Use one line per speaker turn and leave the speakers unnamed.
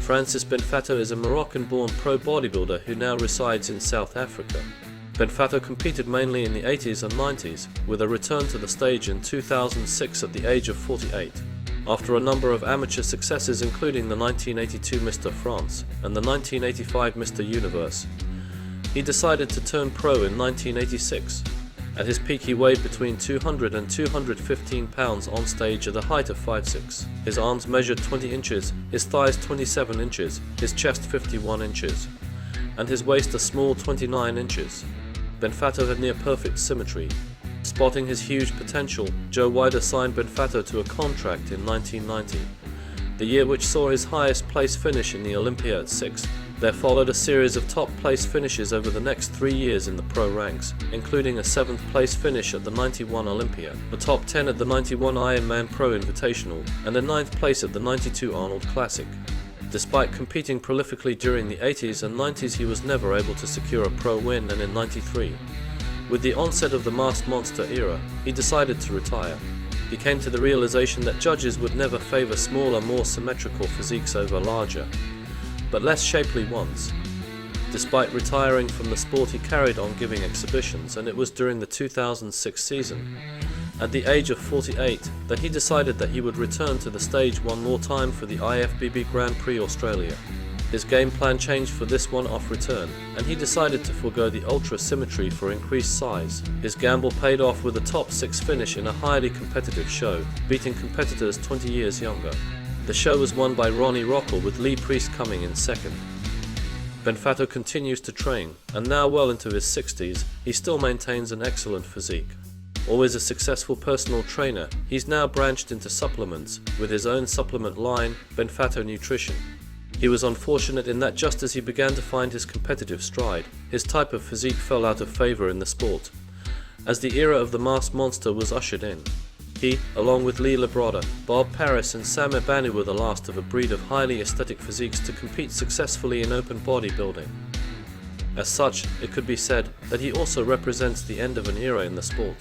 Francis Benfatto is a Moroccan-born pro bodybuilder who now resides in South Africa. Benfatto competed mainly in the 80s and 90s, with a return to the stage in 2006 at the age of 48. After a number of amateur successes including the 1982 Mr.France and the 1985 Mr.Universe, he decided to turn pro in 1986. At his peak he weighed between 200 and 215 pounds on stage at a height of 5'6". His arms measured 20 inches, his thighs 27 inches, his chest 51 inches, and his waist a small 29 inches. Benfatto had near-perfect symmetry. Spotting his huge potential, Joe Wider signed Benfatto to a contract in 1990, the year which saw his highest place finish in the Olympia at 6th. There followed a series of top place finishes over the next 3 years in the pro ranks, including a 7th place finish at the 91 Olympia, a top 10 at the 91 Ironman Pro Invitational, and a 9th place at the 92 Arnold Classic. Despite competing prolifically during the 80s and 90s, he was never able to secure a pro win, and in 93, with the onset of the masked monster era, he decided to retire. He came to the realization that judges would never favor smaller, more symmetrical physiques over larger, but less shapely ones. Despite retiring from the sport, he carried on giving exhibitions, and it was during the 2006 season, at the age of 48, that he decided that he would return to the stage one more time for the IFBB Grand Prix Australia. His game plan changed for this one-off return, and he decided to forego the ultra symmetry for increased size. His gamble paid off with a top 6 finish in a highly competitive show, beating competitors 20 years younger. The show was won by Ronnie Rockel, with Lee Priest coming in second. Benfatto continues to train, and now well into his 60s, he still maintains an excellent physique. Always a successful personal trainer, he's now branched into supplements with his own supplement line, Benfatto Nutrition. He was unfortunate in that just as he began to find his competitive stride, his type of physique fell out of favor in the sport, as the era of the masked monster was ushered in. He, along with Lee Labrada, Bob Paris and Sam Ebani, were the last of a breed of highly aesthetic physiques to compete successfully in open bodybuilding. As such, it could be said that he also represents the end of an era in the sport.